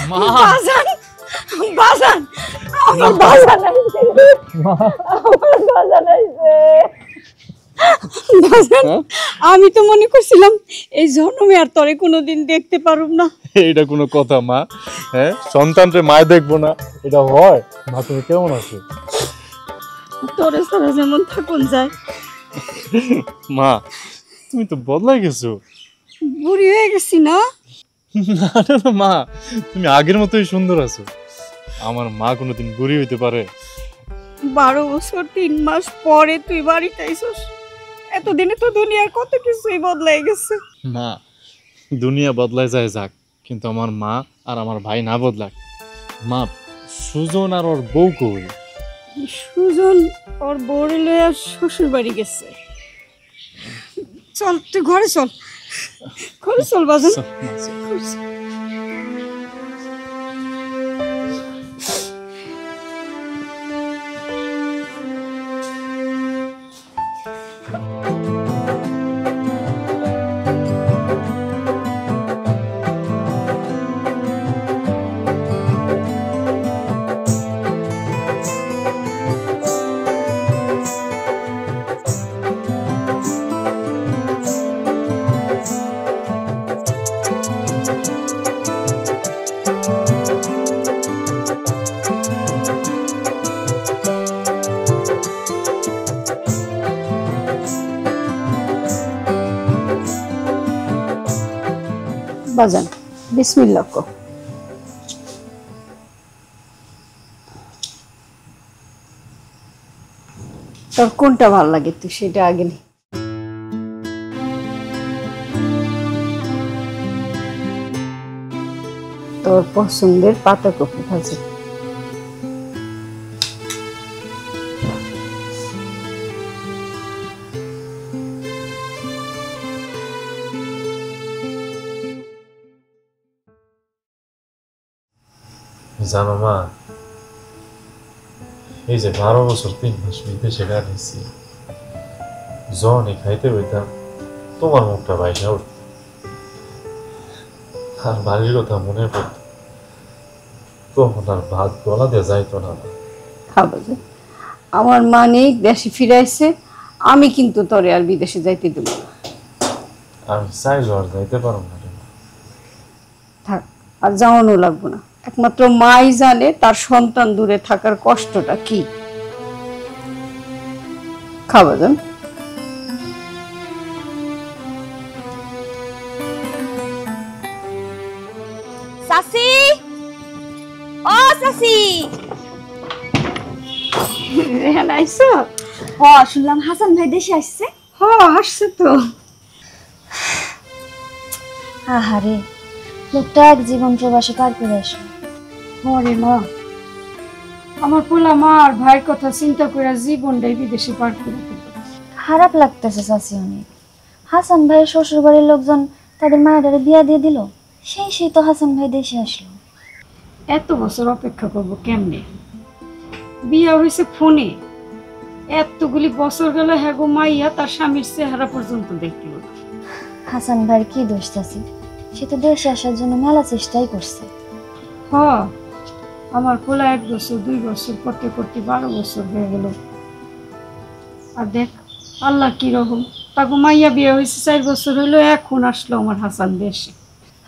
মা বাজান বাজান আমার বাজান আইছে আমার বাজান আইছে বাজান আমি তো মনে করছিলাম এই জন্মে আর তোরে কোনোদিন দেখতে পারুম না। এটা কোনো কথা মা? হ্যাঁ, সন্তানরে মায় দেখবো না, এটা হয়? মা তুমি কেমন আছো? তোরে সারা যেমন থাকুন যায়। মা তুমি তো বদলাই গেছো। বুড়ি হয়ে গেছি না? না না না মা, তুমি আগের মতোই সুন্দর আছো। আমার মা কোনোদিন বুড়ি হইতে পারে? 12 বছর 3 মাস পরে তুই বাড়িতে আইছস, এতদিনে তো দুনিয়ার কত কিছুই বদলাই গেছে। মা দুনিয়া বদলায় যায় যাক, কিন্তু আমার মা আর আমার ভাই না বদলাক। মা সুজন আর ওর বউ কই? সুজন ওর বউরে লইয়া শ্বশুর বাড়ি গেছে। চল তুই ঘরে চল, ঘরে চল বাজান। বাজান বিসমিল্লাহ কো। তোর কোনটা ভালো লাগে তুই সেটা আগে নে। তোর পছন্দের পাতাকপি ভাজি। জানো মা, এই যে 12 বছর 3 মাস বিদেশে কাটিয়েছি, যখনই খাইতে বইতাম তোমার মুখটা বাইসা উঠত, আর বাড়ির কথা মনে পড়ত, তখন আর ভাত গলা দিয়ে যাইতো না। খাবো যে আমার মা নেই, দেশে ফিরাইছে, আমি কিন্তু তোরে আর বিদেশে যাইতে দেব না। আমি চাইলেও আর যাইতে পারব না। থাক, আর যাওয়ানো লাগবো না। একমাত্র মাই জানে তার সন্তান দূরে থাকার কষ্টটা কি। খাবো যান। সাসি, ও সাসি। রেহান আইছো? হ, শুনলাম হাসান ভাই দেশে আসছে। হ আসছে তো। আহারে, লোকটা এক জীবন প্রবাসে পার করে আসলো। হরে মা, আমার পোলা মা আর ভাইয়ের কথা চিন্তা করে জীবনটাই বিদেশে পার করে দিল। খারাপ লাগতেছে চাচি অনেক। হাসান ভাইয়ের শ্বশুর বাড়ির লোকজন তাদের মায়ের বিয়া দিয়ে দিল, সেই তো হাসান ভাই দেশে আসলো। এত বছর অপেক্ষা করবো কেমনে? বিয়া হয়েছে ফোনে, এতগুলি বছর গেল হ্যাগো মাইয়া তার স্বামীর চেহারা পর্যন্ত দেখলো। হাসান ভাইয়ের কি দোষ চাচি? সে তো দেশে আসার জন্য মেলা চেষ্টাই করছে। হ, আমার পোলা 1 বছর 2 বছর করতে করতে 12 বছর হয়ে গেল। আর দেখ আল্লাহ কি রকম, তাকে মাইয়া বিয়ে হয়েছে 4 বছর হইলো, এখন আসলো আমার হাসান দেশে।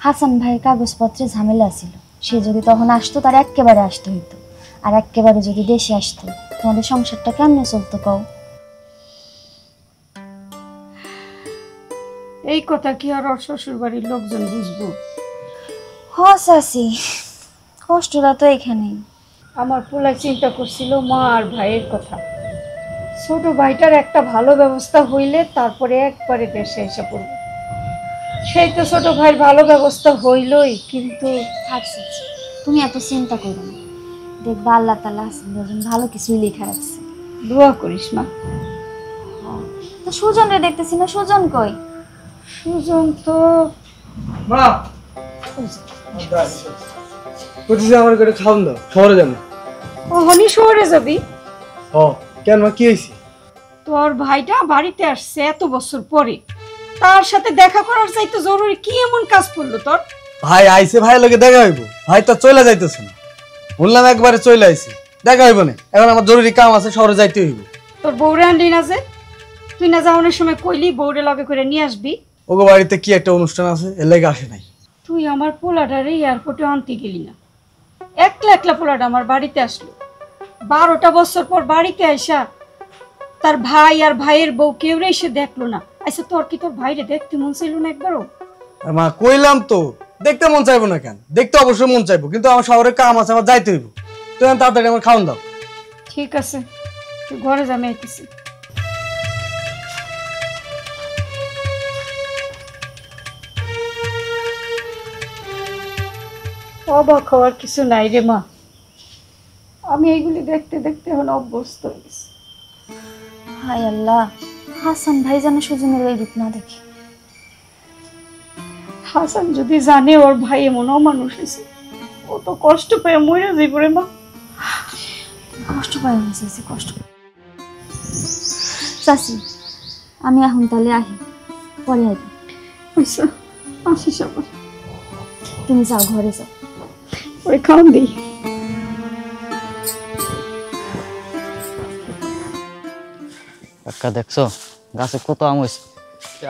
হাসান ভাইয়ের কাগজপত্রে ঝামেলা ছিল, সে যদি তখন আসতো তার একেবারে আসতে হইতো। আর একেবারে যদি দেশে আসতো, তোমাদের সংসারটা কেমনে চলতো কও? এই কথা কি আর ওর শ্বশুর বাড়ির লোকজন বুঝবো? হ চাচি, কষ্টটা তো এখানেই। আমার পোলা চিন্তা করছিল মা আর ভাইয়ের কথা। ছোট ভাইটার একটা ভালো ব্যবস্থা হইলে তারপরে একবারে দেশে এসে পড়বে। সেই তো ছোট ভাইয়ের ভালো ব্যবস্থা হইলই, কিন্তু আচ্ছা, তুমি এত চিন্তা করো না, দেখবা আল্লাহ তাআলা হাসান ভাইয়ের ভালো কিছুই লেখা রাখছে। দোয়া করিস মা। তো সুজন রে দেখতেছি না, সুজন কই? সুজন তো মা কোথায় আমার করে খাওন দাও, শহরে যাবো। ওহনি শহরে যাবি? ও কেন মা, কি হয়েছে? তোর ভাইটা বাড়িতে আসছে এত বছর পরে, তার সাথে দেখা করার চাইতে জরুরি কি এমন কাজ পড়লো তোর? ভাই আইছে, ভাই লোকে দেখা হইব। ভাই তো চলে যাইতেছে না, বললাম একবারে চলে আইছে, দেখা হইব না। এখন আমার জরুরি কাম আছে, শহরে যাইতে হইব। তোর বউরে আনলি না যে? তুই না যাওয়ানোর সময় কইলি বউরে লগে করে নিয়ে আসবি। ওগো বাড়িতে কি একটা অনুষ্ঠান আছে, এর লেগে আসে নাই। তুই আমার পোলাটারে এয়ারপোর্টে আনতে গেলি না, একলা একলা পোলাটা আমার বাড়িতে আসলো। 12টা বছর পর বাড়িতে আইসা তার ভাই আর ভাইয়ের বউ কেউ এসে দেখলো না। আচ্ছা তোর কি তোর ভাইরে দেখতে মন চাইলো না একবারও? আর মা কইলাম তো, দেখতে মন চাইবো না কেন? দেখতে অবশ্যই মন চাইবো, কিন্তু আমার শহরে কাম আছে, আমার যাইতে হইব। তুই এখন তাড়াতাড়ি আমার খাওয়ান দাও। ঠিক আছে, তুই ঘরে যা, আমি আইতেছি। অবাক হওয়ার কিছু নাই রে মা, আমি এইগুলি দেখতে দেখতে এখন অভ্যস্ত হয়ে গেছি। হায় আল্লাহ, হাসান ভাই যেন সুজনের এই রূপ না দেখে। হাসান যদি জানে ওর ভাই এমন অমানুষ হয়েছে, ও তো কষ্ট পেয়ে মরে যাইব রে মা। কষ্ট পাই চাইছি, কষ্ট। চাচি, আমি এখন তাহলে আহি, পরে আইব। আচ্ছা আসিস আবার। তুমি যাও, ঘরে যাও। ওই খাওয়ান দিই। কাকা দেখছো গাছে কত আম হয়েছে?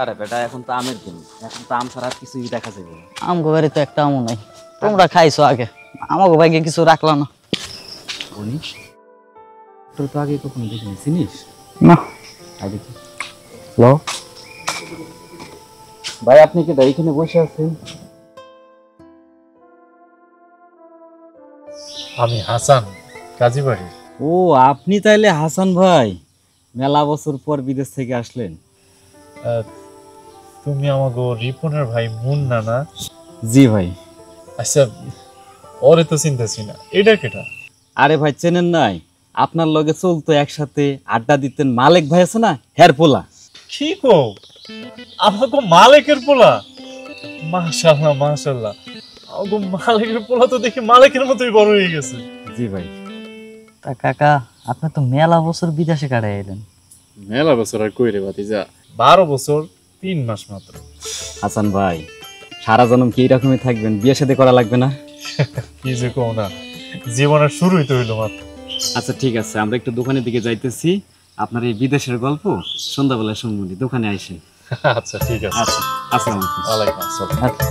আরে বেটা, এখন তো আমের দিন, এখন তো আম ছাড়া আর কিছুই দেখা যাবে না। আমগো বাড়ি তো একটা আমও নাই, তোমরা খাইছো আগে, আমাগো ভাইকে কিছু রাখলো না। বলিস তোর তো আগে কখনো দেখিনি, চিনিস না। আই দেখি। ল ভাই, আপনি কি এইখানে বসে আছেন? আমি হাসান, কাজীবাড়ি। ও, আপনি তাইলে হাসান ভাই, মেলা বছর পর বিদেশ থেকে আসলেন। তুমি আমাগো রিপনের ভাই মুন্না না? জি ভাই। আচ্ছা, ওরে তো চিনতেছি না, এটা কেটা? আরে ভাই, চেনেন নাই? আপনার লগে চলতো একসাথে, আড্ডা দিতেন মালিক ভাই আছে না, হের পোলা। কি কো, আমাগো মালিকের পোলা? মাশাআল্লাহ মাশাআল্লাহ, আমাগো মালিকের পোলা তো দেখি মালিকের মতোই বড় হয়ে গেছে। জি ভাই। তা কাকা, আপনি তো মেলা বছর বিদেশে কাটাই এলেন। মেলা বছর আর কই রে ভাতিজা, 12 বছর 3 মাস মাত্র। হাসান ভাই, সারা জন্ম কি এরকমই থাকবেন? বিয়ে শাদী করা লাগবে না? কি যে কও না, জীবনের শুরুই তো হইলো মাত্র। আচ্ছা ঠিক আছে, আমরা একটু দোকানের দিকে যাইতেছি। আপনার এই বিদেশের গল্প সন্ধ্যাবেলায় শুনবো, দোকানে আইসে। আচ্ছা ঠিক আছে। আচ্ছা, আসসালামু আলাইকুম। ওয়ালাইকুম আসসালাম। আচ্ছা।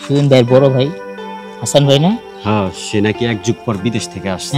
সুজন ভাইয়ের বড় ভাই হাসান ভাই না? হ্যাঁ, সে নাকি এক যুগ পর বিদেশ থেকে আসছে।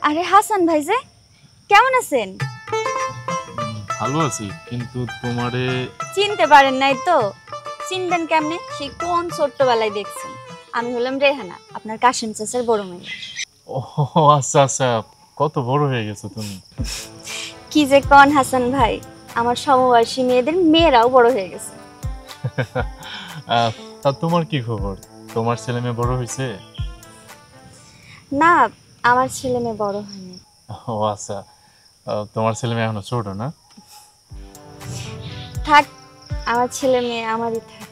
আরে হাসান ভাই যে, কেমন আছেন? ভালো আছি, কিন্তু তোমারে চিনতে পারেন নাই তো? চিনবেন কেমনে? সেই কোন ছোট্টবেলায় দেখছেন। আমি হলাম রেহানা, আপনার কাশিম চাচার বড় মেয়ে। ও আচ্ছা আচ্ছা, কত বড় হয়ে গেছো তুমি। কি যে কন হাসান ভাই, আমার সমবয়সী মেয়েদের মেয়েরাও বড় হয়ে গেছে। তা তোমার কি খবর? তোমার ছেলে মেয়ে বড় হয়েছে? না, আমার ছেলে মেয়ে বড় হয়নি। ও আচ্ছা, তোমার ছেলে মেয়ে এখনো ছোট না? থাক, আমার ছেলে মেয়ে আমারই থাক।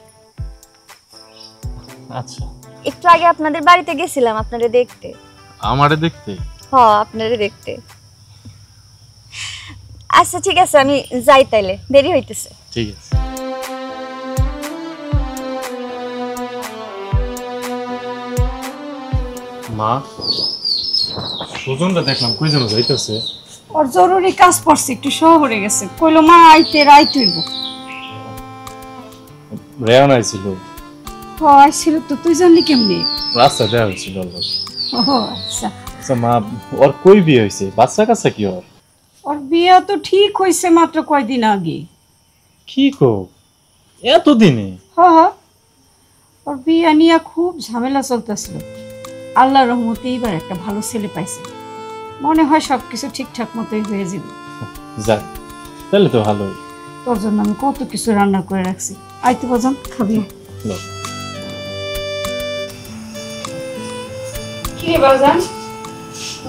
আচ্ছা, একটু আগে আপনাদের বাড়িতে গেছিলাম আপনারে দেখতে। আমারে দেখতে? আপনারে দেখতে। আচ্ছা ঠিক আছে, আমি যাই তাইলে, দেরি হইতেছে। ঠিক আছে। মা, সুজনটা দেখলাম কই যেন যাইতেছে। ওর জরুরি কাজ পড়ছে, একটু শহরে গেছে, কইলো মা আইতে রাইত হইব। রেয়ান আইছিল, ও আইছিল তো, তুই জানলি কেমনি? রাস্তা দেওয়া হয়েছিল। ও আচ্ছা। আচ্ছা মা, ওর কই বিয়ে হয়েছে? বাচ্চা কাচ্চা কি ওর? ওর বিয়ে তো ঠিক হয়েছে মাত্র কয়দিন আগে। কি কো, এতদিনে? হ্যাঁ, ওর বিয়ে নিয়ে খুব ঝামেলা চলতেছিল। আল্লাহর রহমতে এবার একটা ভালো ছেলে পাইছে, মনে হয় সবকিছু ঠিকঠাক মতোই হয়ে যাবে। যাক, তাহলে তো ভালোই। তোর জন্য আমি কত কিছু রান্না করে রাখছি, আইতে বাজান খাবি? কি রে বাজান,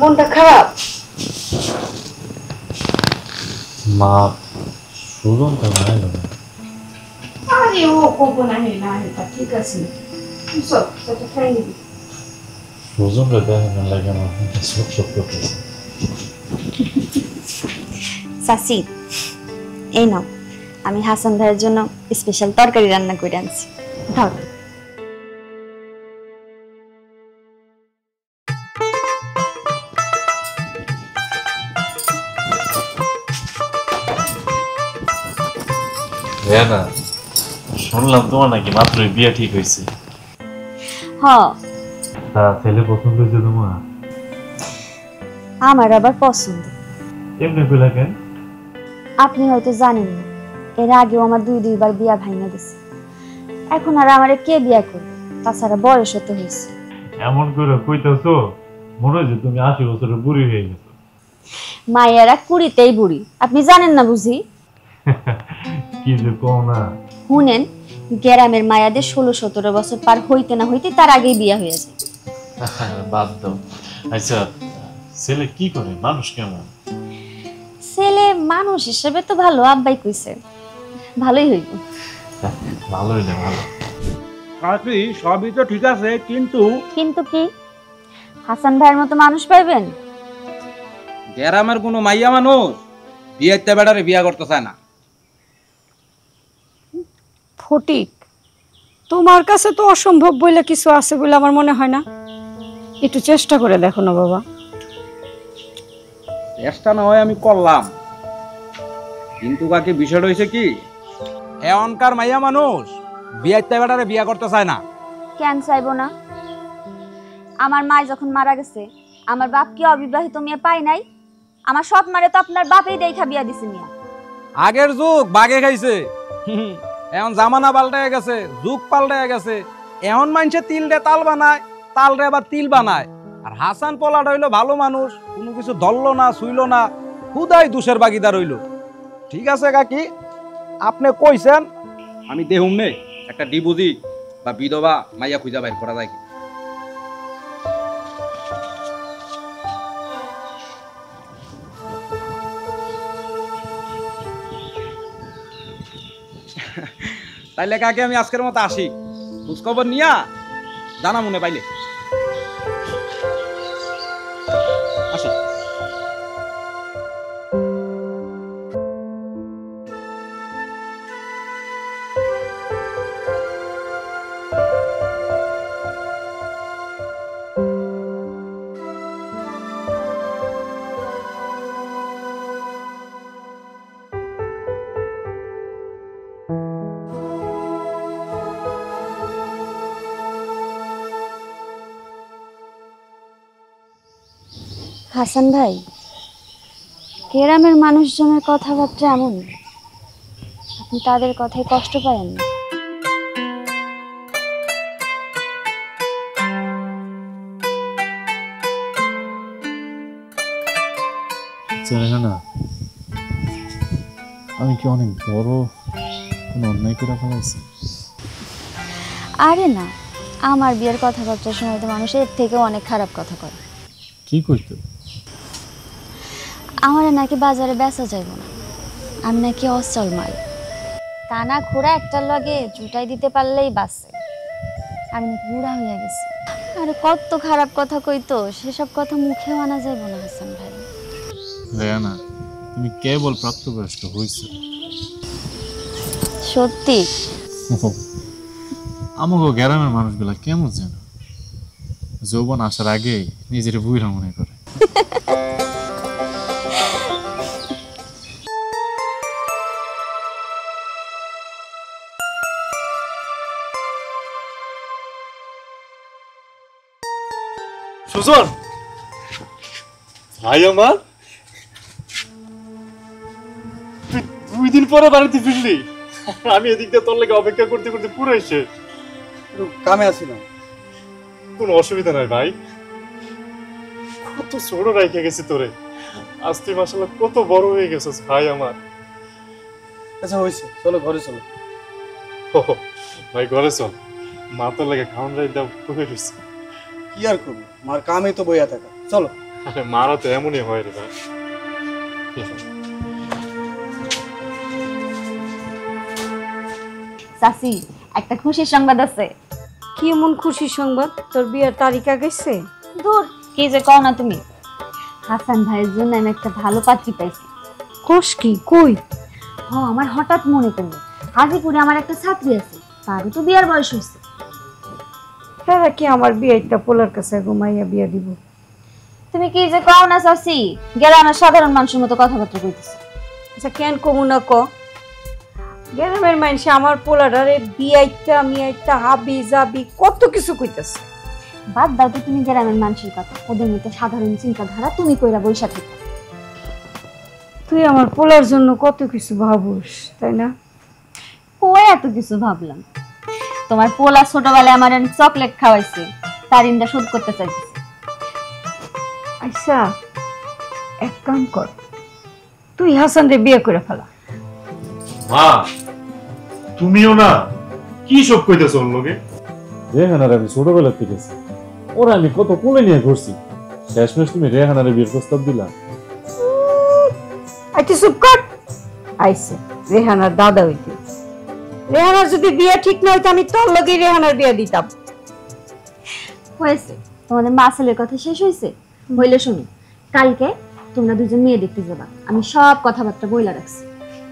মনটা খারাপ? মা সুজন তো নাই না। আরে ও কব না, না তা ঠিক আছে, চল সেটা খাই নিবি। সুজন রে দেখেন লাগে না, সব সব করতেছে। চাচি, এই নাও, আমি হাসান ভাইয়ের জন্য স্পেশাল তরকারি রান্না করে আনছি, ধর। রেয়ানা, শুনলাম তোমার নাকি মাত্রই বিয়ে ঠিক হয়েছে। হ্যাঁ, তা ছেলে পছন্দ হয়েছে তোমার? আমার আবার পছন্দ। এমনি কইলা কেন? আপনি হয়তো জানেন না, এর আগেও আমার দুইবার বিয়া ভাঙা গেছে। এখন আর আমারে কে বিয়া করবে? তাছাড়া বয়সও তো হয়েছে। এমন করে কইতাছো মনে হয় যে তুমি 80 বছরের বুড়ি হয়ে গেছো। মায়েরা 20তেই বুড়ি, আপনি জানেন না বুঝি? কি যে কও না। শুনেন, গ্রামের মায়াদের 16-17 বছর পার হইতে না হইতে তার আগেই বিয়া হয়ে যায়। বাদ দাও। আচ্ছা, ছেলে কি করে, মানুষ কেমন? ছেলে মানুষ হিসেবে তো ভালো, আব্বাই কইছে ভালোই হইব। ভালোই না, ভালো। কাকি সবই তো ঠিক আছে, কিন্তু কিন্তু কি, হাসান ভাইয়ের মতো মানুষ পাইবেন? গ্রামের কোনো মাইয়া মানুষ বিয়েতে বেড়ারে বিয়া করতে চায় না। ফটিক, তোমার কাছে তো অসম্ভব বলে কিছু আছে বলে আমার মনে হয় না, একটু চেষ্টা করে দেখো না বাবা। চেষ্টা না হয় আমি করলাম, কিন্তু কাকে বিষয়টা হয়েছে কি, এখনকার মাইয়া মানুষ বিয়েতে বেড়ারে বিয়া করতে চায় না। কেন চাইবো না? আমার মা যখন মারা গেছে, আমার বাপ কি অবিবাহিত মেয়ে পাই নাই? আমার সৎ মারে তো আপনার বাপেই দেখা বিয়া দিছে মিয়া। আগের যুগ বাগে খাইছে, এখন জামানা পাল্টায় গেছে, যুগ পাল্টায় গেছে। এখন মানুষে তিল রে তাল বানায়, তাল রে আবার তিল বানায়। আর হাসান পোলাটা হইলো ভালো মানুষ, কোনো কিছু ধরলো না, ছুইলো না, খুদাই দোষের বাগিদার হইল। ঠিক আছে কাকি, আপনি কইছেন, আমি দেহুম নে একটা ডিবুজি বা বিধবা মাইয়া খুঁজা বাইর করা যায় কি। তাইলে কাকে আমি আজকের মতো আসি, খোঁজখবর নিয়া জানা মনে পাইলে আসি। হাসান ভাই, গ্রামের মানুষজনের কথাবার্তা এমন, আপনি তাদের কথায় কষ্ট পাবেন না। না, আমি কি অনেক বড় কোনো অন্যায় করে ফেলাইছি? আরে না, আমার বিয়ের কথাবার্তার সময় তো মানুষ এর থেকেও অনেক খারাপ কথা করে। কি কইতো? আমার নাকি বাজারে বেচা যাইব না, আমি নাকি অচল মাল, কানা ঘোড়া একটার লগে জুটাই দিতে পারলেই বাঁচে, আমি নাকি বুড়া হইয়া গেছি। আরে কত খারাপ কথা কইতো, সেসব কথা মুখে আনা যাইব না হাসান ভাই। রেয়ানা, তুমি কেবল প্রাপ্তবয়স্ক হইছো। সত্যি? আমাকে গ্রামের মানুষগুলা কেমন যেন যৌবন আসার আগে নিজের বুইরা মনে করে। সুজন, ভাই আমার, তুই 2 দিন পরে বাড়িতে ফিরলি। আমি এদিক দিয়ে তোর লেগে অপেক্ষা করতে করতে পুরো এসে কামে আসছিলাম। কোনো অসুবিধা নাই ভাই, কত ছোট রাইখে গেছি তোরে, আজ তুই মাশাআল্লাহ কত বড় হয়ে গেছিস ভাই আমার। আচ্ছা হয়েছে, চলো ঘরে চলো। ভাই ঘরে চল, মা তোর লেগে খাওয়ান রাই দাও বসে রয়েছে। কি আর করবো, মার কামে তো বইয়া থাকা। চলো। আরে মারা তো এমনই হয় রে ভাই। চাচি, একটা খুশির সংবাদ আছে। কি এমন খুশির সংবাদ? তোর বিয়ের তারিখ গেছে? দূর, কি যে কও না তুমি। হাসান ভাইয়ের জন্য আমি একটা ভালো পাত্রী পাইছি। কোষ কি? কই? আমার হঠাৎ মনে পড়লো, হাজিপুরে আমার একটা ছাত্রী আছে, তারও তো বিয়ার বয়স হয়েছে। হ্যাঁ, কি আমার বিয়েটা পোলার কাছে ঘুমাইয়া বিয়ে দিব? তুমি কি যে কও না চাচি, গ্রামের সাধারণ মানুষের মতো কথাবার্তা কইতেছ। আচ্ছা কেন কমু না ক? গ্রামের মানুষ আমার পোলাটারে বিয়াইটা মিয়াইটা হাবি যাবি কত কিছু কইতেছে। বাদ দাও তো তুমি গ্রামের মানুষের কথা, ওদের মতো সাধারণ চিন্তাধারা তুমি কইরা বইসা থেকে। তুই আমার পোলার জন্য কত কিছু ভাবুস, তাই না? কই এত কিছু ভাবলাম? তোমার পোলা ছোটবেলায় আমার চকলেট খাওয়াইছে, তার ঋণটা শোধ করতে চাইতেছে। আচ্ছা এক কাম কর, তুই হাসান রে বিয়ে করে ফেলা। মা, তুমিও না কি সব কইতেছ ওর লগে? রেহানার আমি ছোটবেলা থেকে ওরা আমি কত কোলে নিয়ে ঘুরছি, শেষমেশ তুমি রেহানারে বিয়ের প্রস্তাব দিলা। আচ্ছা চুপ কর। আইসে রেহানার দাদা হইতে, রেহানার যদি বিয়ে ঠিক না হইতো আমি তোর লগে রেহানার বিয়ে দিতাম। হয়েছে, তোমাদের মাসেলের কথা শেষ হয়েছে? হইলে শুনো, কালকে তোমরা দুজন মেয়ে দেখতে যাবা, আমি সব কথাবার্তা বইলা রাখছি।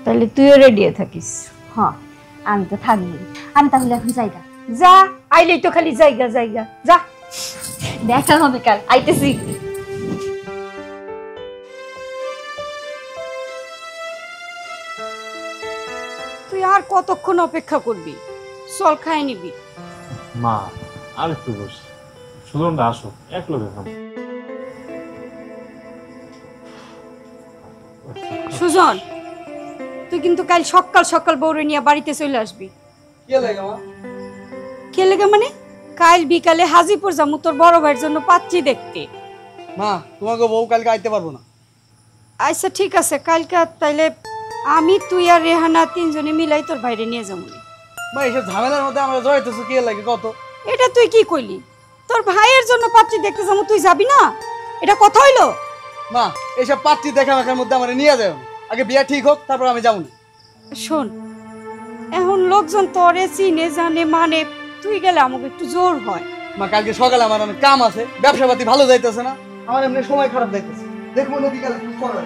তাহলে তুইও রেডি থাকিস। হ্যাঁ, আমি তো থাকবো। আমি তাহলে এখন যাইগা। যা, আইলেই তো খালি জায়গা জায়গা। যা, দেখা হবে কাল, আইতেছি। তুই আর কতক্ষণ অপেক্ষা করবি? চল খাই নিবি। মা আর একটু বস, সুজন আসো এক লগে খাবো। সুজন, তুই কিন্তু কাল সকাল সকাল বউরে নিয়ে বাড়িতে চলে আসবি। কে লাগে মা? কে লাগে মানে? কাল বিকালে হাজিপুর যামু তোর বড় ভাইয়ের জন্য পাত্রী দেখতে। মা, তোমাকে বউ কালকে আইতে পারবো না। আচ্ছা ঠিক আছে, কালকে তাইলে আমি তুই আর রেহানা তিনজনে মিলাই তোর বাইরে নিয়ে যাবো। মা, এইসব ঝামেলার মধ্যে আমরা জড়াইতেছো কে লাগে কত? এটা তুই কি কইলি? তোর ভাইয়ের জন্য পাত্রী দেখতে যাবো, তুই যাবি না? এটা কথা হইলো? মা, এইসব পাত্রী দেখা দেখার মধ্যে আমার নিয়ে যাও। আগে বিয়ে ঠিক হোক, তারপর আমি যাবো না। শোন, এখন লোকজন তোরে চিনে জানে মানে, তুই গেলে আমাকে একটু জোর হয়। মা, কালকে সকালে আমার অনেক কাম আছে, ব্যবসা পাতি ভালো যাইতেছে না, আমার এমনি সময় খারাপ যাইতেছে। দেখবো না বিকালে কি করে।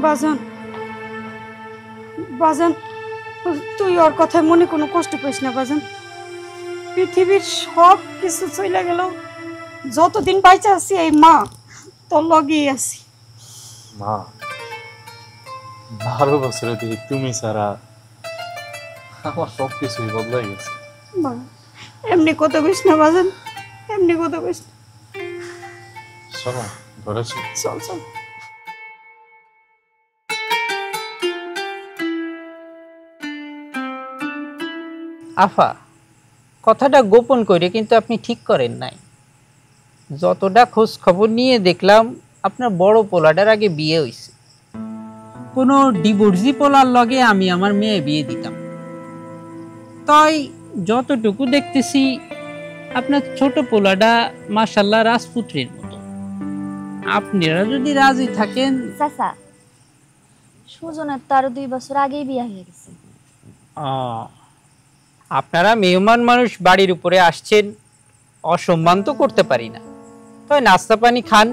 বাজান, বাজান, তুই ওর কথায় মনে কোনো কষ্ট পাইস না বাজান। পৃথিবীর সব কিছু চলে গেল, যতদিন বাইচা আছি এই মা তোর লগেই আছি। মা, 12 বছরে দেখি তুমি ছাড়া আমার সব কিছুই বদলাই গেছে। এমনি কথা কইস না বাজান, এমনি কথা কইস না। চলো ঘরে চল। চল চল। আফা, কথাটা গোপন করে কিন্তু আপনি ঠিক করেন নাই। যতটা খোঁজ খবর নিয়ে দেখলাম আপনার বড় পোলাটার আগে বিয়ে হয়েছে। কোনো ডিভোর্সি পোলার লগে আমি আমার মেয়ে বিয়ে দিতাম। তাই যতটুকু দেখতেছি আপনার ছোট পোলাটা মাশাআল্লাহ রাজপুত্রের মতো। আপনারা যদি রাজি থাকেন। চাচা, সুজনের তো আরো 2 বছর আগেই বিয়ে হয়ে গেছে। আপনারা মেহমান মানুষ বাড়ির উপরে আসছেন, অসম্মান তো করতে পারি না। তাই নাস্তা পানি খান।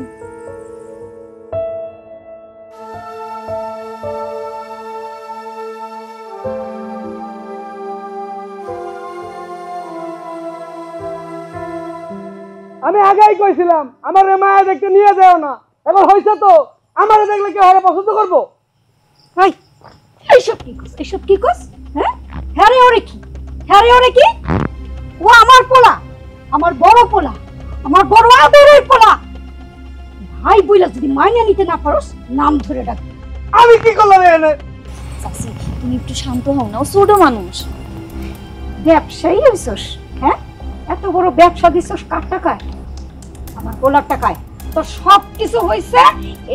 আমি আগেই কইছিলাম আমার মায়া দেখতে নিয়ে যাও না, এবার হইছে তো আমারে দেখলে কি হরে পছন্দ করবো? ভাই এইসব কি কস? এইসব কি কস? হ্যাঁ, হ্যাঁ রে ওরে কি? হ্যাঁ রে ওরে কি? ও আমার পোলা, আমার বড় পোলা, আমার বড় আদরের পোলা। ভাই বইলা যদি মাইনে নিতে না পারোস, নাম ধরে ডাক। আমি কি করলাম এখানে? চাচি তুমি একটু শান্ত হও না, ও ছোট মানুষ। ব্যবসায়ী হইছস, হ্যাঁ? এত বড় ব্যবসা দিছস কার টাকায়? আমার পোলার টাকায়। তো সবকিছু হইছে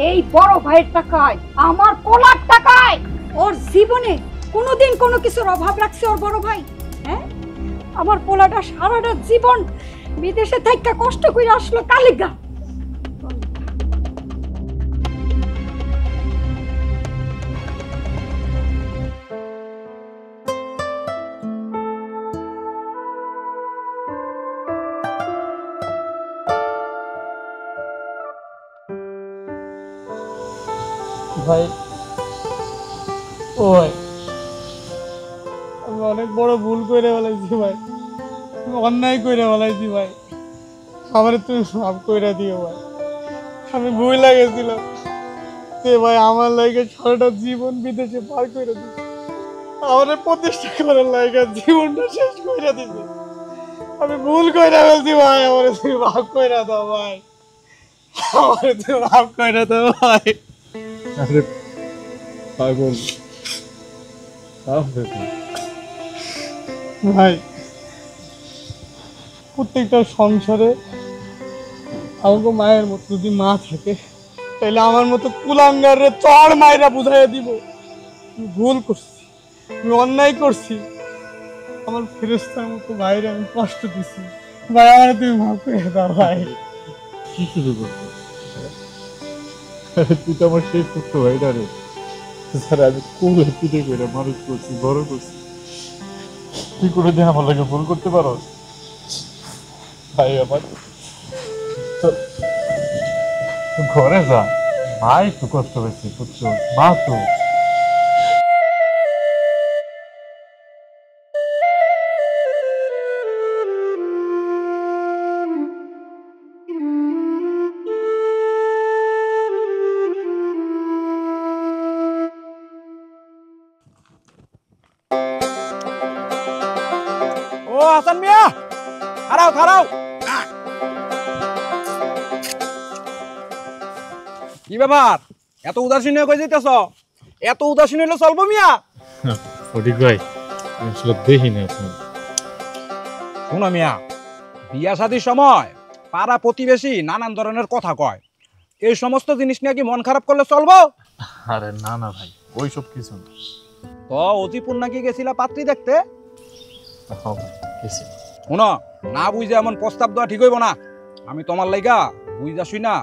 এই বড় ভাইয়ের টাকায়, আমার পোলার টাকায়। ওর জীবনে কোনোদিন কোনো কিছুর অভাব রাখছে ওর বড় ভাই? হ্যাঁ, আমার পোলাটা সারাটা জীবন বিদেশে থাইকা কষ্ট করে আসলো কালিগা। ভাই, ও ভাই, আমি অনেক বড় ভুল করে ফেলাইছি ভাই, আমি অন্যায় করে ফেলাইছি ভাই, আমার তুমি মাফ করে দিও ভাই। আমি ভুল লাগেছিলাম সে ভাই আমার লাগে সারাটা জীবন বিদেশে পার করে দিছে, আমার প্রতিষ্ঠা করার লাগে জীবনটা শেষ করে দিছে। আমি ভুল করে ফেলছি ভাই, আমার তুমি মাফ করে দাও ভাই, আমার তুমি মাফ করে দাও ভাই। আরে পাগল, ভাই প্রত্যেকটা সংসারে আমাকে মায়ের মতো যদি মা থাকে, তাহলে আমার মতো কুলাঙ্গারে চড় মায়েরা বুঝাইয়া দিব আমি ভুল করছি, আমি অন্যায় করছি, আমার ফেরেশতার মতো ভাইরে আমি কষ্ট দিছি ভাই, আমার তুমি মাফ করে দাও ভাই। কি শুরু করছো? তুই তো আমার সেই ছোট্ট ভাইটা রে, স্যার আমি কোলে পিঠে করে মানুষ করছি, বড় করছি, তুই কোনোদিন আমার লাগে ভুল করতে পারো ভাই? আমার ঘরে যা, মা একটু কষ্ট পেয়েছি, বুঝছো? মা তো হাসান মিয়া, খারাও খারাও। কি ব্যাপার, এত উদাসীন হয়ে কই যাইতেছ? এত উদাসীন হইলে চলবো মিয়া? ফটিক ভাই, আমি আসলে দেখি না আপনার। শোনো মিয়া, বিয়া শাদির সময় পাড়া প্রতিবেশী নানান ধরনের কথা কয়, এই সমস্ত জিনিস নিয়ে কি মন খারাপ করলে চলবো? আরে না না ভাই, ওইসব কিছু না। তো অতিপুর নাকি গেছিলা পাত্রী দেখতে? শোনো, না বুঝে এমন প্রস্তাব দেওয়া ঠিক হইব না। আমি তোমার লাইগা বুঝা শুই না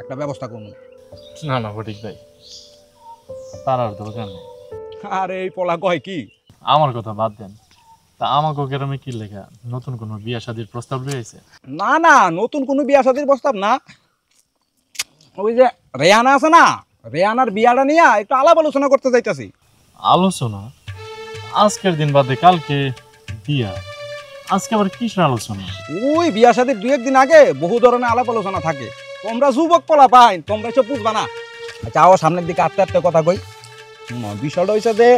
একটা ব্যবস্থা করবো। না না ফটিক ভাই, তার আর দরকার নেই। আরে এই পোলা কয় কি? আমার কথা বাদ দেন, তা আমাকে গ্রামে কি লেখা নতুন কোনো বিয়া শাদির প্রস্তাব লইছে? না না, নতুন কোনো বিয়া শাদির প্রস্তাব না, ওই যে রেয়ানা আছে না, রেয়ানার বিয়াটা নিয়ে একটু আলাপ আলোচনা করতে যাইতাছি। আলোচনা? আজকের দিন বাদে কালকে বিয়া, আজকে আবার কিসের আলোচনা? ওই বিয়া শাদির 2-1 দিন আগে বহু ধরনের আলাপ আলোচনা থাকে, তোমরা যুবক পোলা পাই, তোমরা এসব বুঝবা না। আচ্ছা আও সামনের দিকে আস্তে আস্তে কথা কই। বিষয়টা হইছে যে,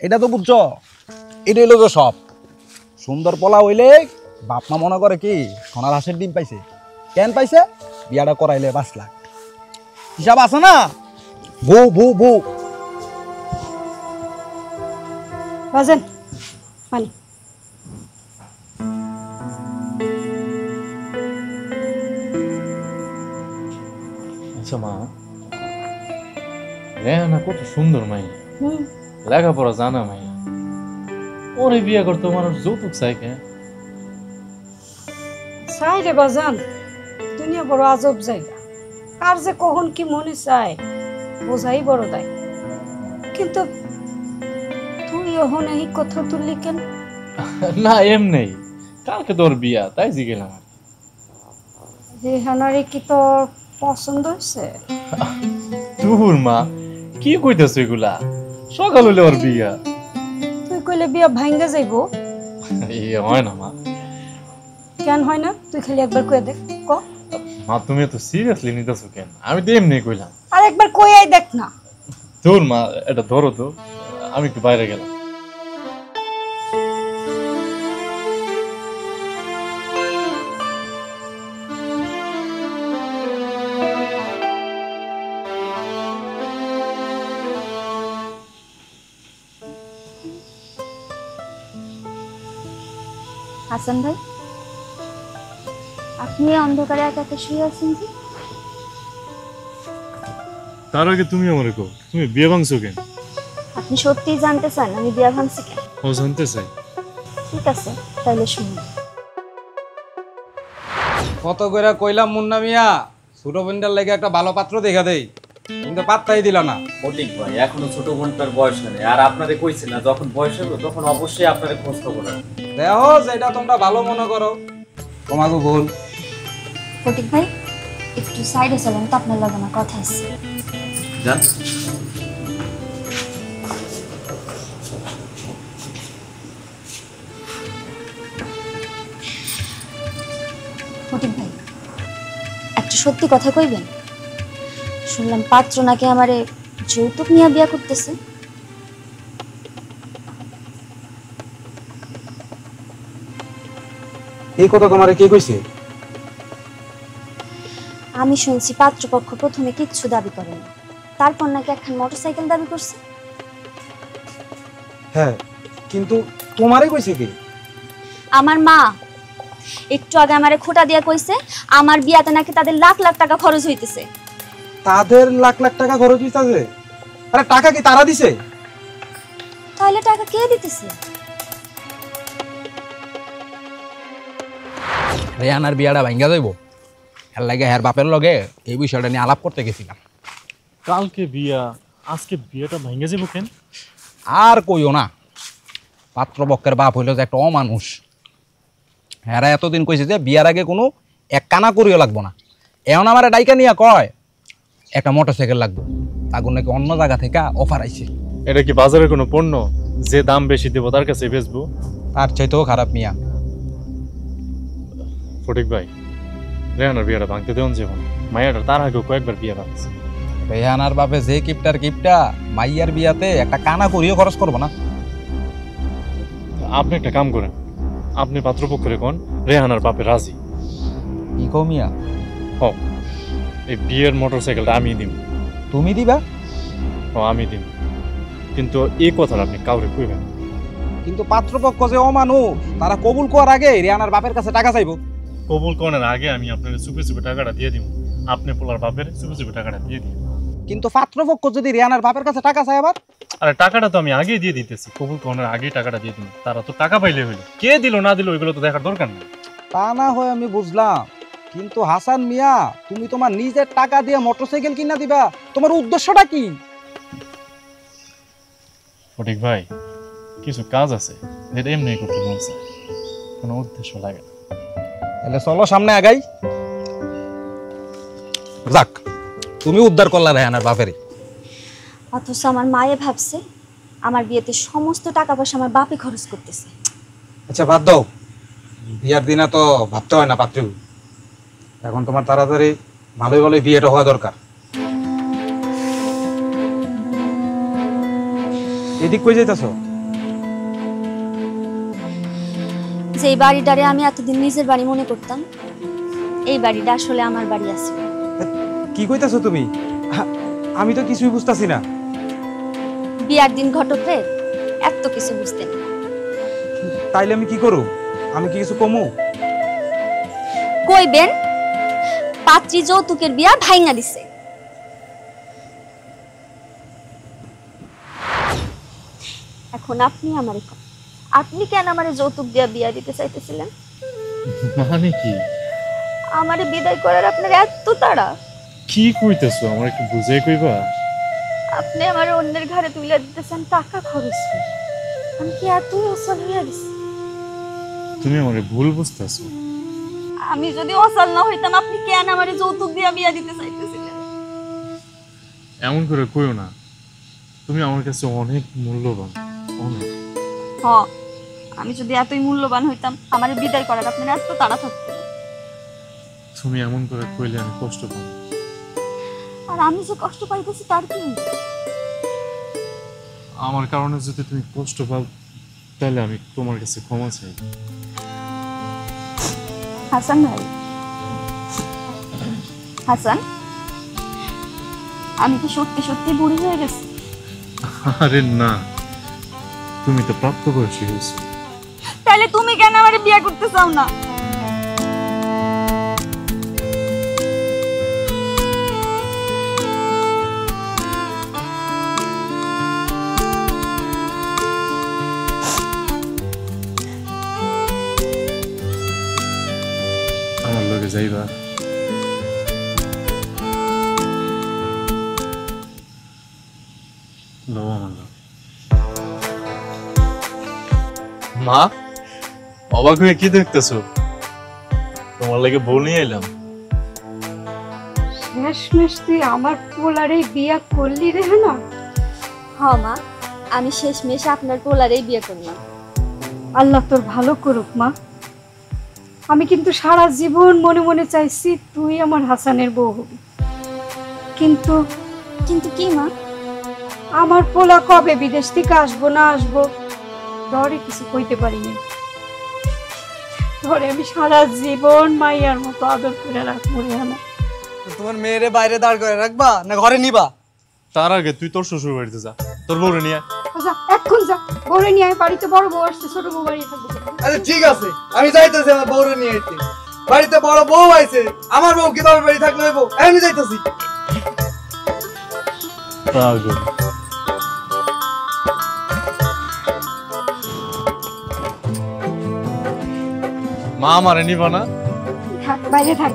এটা তো বুঝছো, এটা হইলো যে সব সুন্দর পোলা হইলে বাপ মা মনে করে কি সোনার হাঁসের ডিম পাইছে। কেন পাইছে? বিয়াটা করাইলে 5 লাখ, হিসাব আছে না? বউ বউ বউ বাজেন পানি। আচ্ছা মা, রেহানা কত সুন্দর মাইয়া, লেখাপড়া জানা মাইয়া, ওরে বিয়ে করতে মানুষ যৌতুক চাই কে? চাই রে বাজান, দুনিয়া বড় আজব জায়গা, কার যে কখন কি মনে চায় বোঝাই বড় দায়। কিন্তু তুই ওখানে এই কথা তুললি কেন? না এমনি, কালকে তোর বিয়া তাই জিগেলাম। রেহানারে কি তোর পছন্দ হয়েছে? তুর মা কি কইতেছ এগুলা? সকাল হইলে ওর বিয়া। তুই কইলে বিয়া ভাঙ্গা যাইবো? এই হয় না মা। কেন হয় না? তুই খালি একবার কয়ে দেখ। ক মা, তুমি তো সিরিয়াসলি নিতেছো কেন? আমি তো এমনি কইলাম। আর একবার কইয়াই দেখ না। তোর মা, এটা ধরো তো, আমি একটু বাইরে গেলাম। হাসান ভাই, আপনি এই অন্ধকারে একা একা শুয়ে আছেন যে? তার আগে তুমি আমারে কও, তুমি বিয়ে ভাঙছো কেন? আপনি সত্যিই জানতে চান আমি বিয়া ভাঙছি কেন? ও জানতে চাই। ঠিক আছে, তাইলে শুনুন। কত করে কইলাম মুন্না মিয়া ছোট বোনটার লেগে একটা ভালো পাত্র দেখা দেই, কিন্তু পাত্তাই দিল না। ফটিক ভাই এখনো ছোট বোনটার বয়স নেই, আর আপনাদের কইছি না যখন বয়স হবে তখন অবশ্যই আপনাদের খোঁজ খবর রাখবেন। দেখো যেটা তোমরা ভালো মনে করো, তোমাকে ভুল। ফটিক ভাই একটু সাইডে চলেন তো, আপনার লগে আমার কথা আছে। যান। ফটিক ভাই একটা সত্যি কথা কইবেন? শুনলাম পাত্র নাকি আমারে যৌতুক নিয়ে বিয়া করতেছে। এই কথা তোমারে কে কইছে? আমি শুনছি পাত্রপক্ষ প্রথমে কিচ্ছু দাবি করে না, তারপর নাকি একখান মোটরসাইকেল দাবি করছে। হ্যাঁ, কিন্তু তোমারে কইছে কি? আমার মা একটু আগে আমারে খোটা দিয়া কইছে আমার বিয়াতে নাকি তাদের লাখ লাখ টাকা খরচ হইতেছে। তাদের লাখ লাখ টাকা খরচ হইতাছে? আরে টাকা কি তারা দিছে? তাহলে টাকা কে দিতেছে? রেহানার বিয়াটা ভাঙ্গা যাইব, এর লাগে হের বাপের লগে এই বিষয়টা নিয়ে আলাপ করতে গেছিলাম। কালকে বিয়া, আজকে বিয়েটা ভাঙে যাবো কেন? আর কইও না, পাত্রপক্ষের বাপ হইল যে একটা অমানুষ। হেরা এতদিন কইছে যে বিয়ার আগে কোনো এক কানা করিও লাগবো না, এখন আমার ডাইকা নিয়ে কয় একটা মোটরসাইকেল লাগবে, তাগুন নাকি অন্য জায়গা থেকে অফার আইছে। এটা কি বাজারের কোনো পণ্য যে দাম বেশি দেবো তার কাছে বেচবো? তার চাইতেও খারাপ মিয়া। ফটিক ভাই, রেহানার বিয়েটা ভাঙতে দেওয়া যাবো না। মাইয়াটা তার আগেও কয়েকবার বিয়ে ভাঙছে। রেহানার বাপে যে কিপটা মাইয়ার বিয়াতে একটা কানা করিও খরচ করবো না। আপনি একটা কাম করেন, আপনি পাত্রপক্ষরে কোন রেহানার বাপে রাজি। কি কও মিয়া? হ, এই বিয়ের মোটরসাইকেলটা আমি দিব। তুমি দিবা? ও আমি দিব, কিন্তু এই কথাটা আপনি কাউরে কইবেন। কিন্তু পাত্রপক্ষ যে অমানুষ, তারা কবুল করার আগে রেহানার বাপের কাছে টাকা চাইবো। কবুল করার আগে আমি আপনার চুপে চুপে টাকাটা দিয়ে দিব, আপনি পোলার বাপের চুপে চুপে টাকাটা দিয়ে দিন। কিন্তু পাত্রপক্ষ যদি রেহানার বাপের কাছে টাকা চাই আবার? আরে টাকাটা তো আমি আগেই দিয়ে দিতেছি, কবুল করার আগেই টাকাটা দিয়ে দিন। তারা তো টাকা পাইলে হইলো, কে দিল না দিল ওইগুলো তো দেখার দরকার নেই। তা না হয় আমি বুঝলাম, কিন্তু হাসান মিয়া তুমি তোমার নিজের টাকা দিয়ে মোটরসাইকেল কিনা দিবা, তোমার উদ্দেশ্যটা কি? ফটিক ভাই, কিছু কাজ আছে যেটা এমনি করতে মন চায়, কোনো উদ্দেশ্য লাগে না। তাহলে চলো সামনে আগাই। যাক, তুমি উদ্ধার করলা রেহানার বাপের। অথচ আমার মায়ে ভাবছে আমার বিয়েতে সমস্ত টাকা পয়সা আমার বাপে খরচ করতেছে। আচ্ছা বাদ দাও, বিয়ার দিনে তো ভাবতে হয় না পাত্রী। এখন তোমার তাড়াতাড়ি ভালোই ভালোই বিয়েটা হওয়া দরকার। এদিক কই যাইতাছো? যে বাড়িটারে আমি এতদিন নিজের বাড়ি মনে করতাম, এই বাড়িটা আসলে আমার বাড়ি আছে। কি কইতাছো তুমি? আমি তো কিছুই বুঝতাছি না। বিয়ার দিন ঘটকে এত কিছু বুঝতে না। তাইলে আমি কি করব? আমি কি কিছু কমু? কইবেন পাত্রী যৌতুকের বিয়া ভাইঙা দিছে। এখন আপনি আমারে কন, আপনি কেন আমারে যৌতুক দিয়া বিয়া দিতে চাইতেছিলেন? মানে কি? আমারে বিদায় করার আপনার এত তাড়া? কি কইতেছো, আমার একটু বুঝাই কইবা? আপনি আমার অন্যের ঘরে তুলে দিতেছেন টাকা খরচ করে। আমি কি এতই অসল হয়ে গেছি? তুমি আমারে ভুল বুঝতেছো। আমি যদি অসল না হইতাম আপনি কেন আমারে যৌতুক দিয়া বিয়া দিতে চাইতেছিলেন? এমন করে কইও না, তুমি আমার কাছে অনেক মূল্যবান, অনেক। হ্যাঁ, আমি যদি এতই মূল্যবান হইতাম আমারে বিদায় করার আপনার এত তাড়া থাকতো। তুমি এমন করে কইলে আমি কষ্ট পাই। আর আমি যে কষ্ট পাইতেছি তার কি? আমার কারণে যদি তুমি কষ্ট পাও তাহলে আমি তোমার কাছে ক্ষমা চাই। হাসান ভাই, হাসান, আমি কি সত্যি সত্যি বুড়ি হয়ে গেছি? আরে না, তুমি তো প্রাপ্তবয়স্ক হয়েছো। তাহলে তাইলে তুমি কেন আমারে বিয়ে করতে চাও না? আমার লগে যাইবা? লও আমার লগে। মা, অবাক হয়ে কি দেখতেছো? তোমার লাগে বউ নিয়ে এলাম। শেষমেশ তুই আমার পোলারে বিয়া করলি রে না? হ মা, আমি শেষমেশ আপনার পোলারেই বিয়ে করলাম। আল্লাহ তোর ভালো করুক মা। আমি কিন্তু সারা জীবন মনে মনে চাইছি তুই আমার হাসানের বউ হবি, কিন্তু কিন্তু কি মা? আমার পোলা কবে বিদেশ থেকে আসবো না আসবো ডরে কিছু কইতে পারিনি। ধরে আমি সারা জীবন মাইয়ার মতো আদর করে রাখবো রে না। তোমার মেয়েরে বাইরে দাঁড় করে রাখবা না ঘরে নিবা? তার আগে তুই তোর শ্বশুর বাড়িতে যা, তোর বউরে নিয়ে। আচ্ছা এখন যা, বউরে নিয়ে আয়। বাড়িতে বড় বউ আসছে, ছোট বউ বাড়ি থাকবো। আচ্ছা ঠিক আছে, আমি যাইতেছি আমার বউরে নিয়ে আইতে। বাড়িতে বড় বউ আইছে, আমার বউ কি তোমার বাড়ি থাকলে হইব? আমি যাইতেছি। মা আমারে নিবা না? থাক, বাইরে থাক।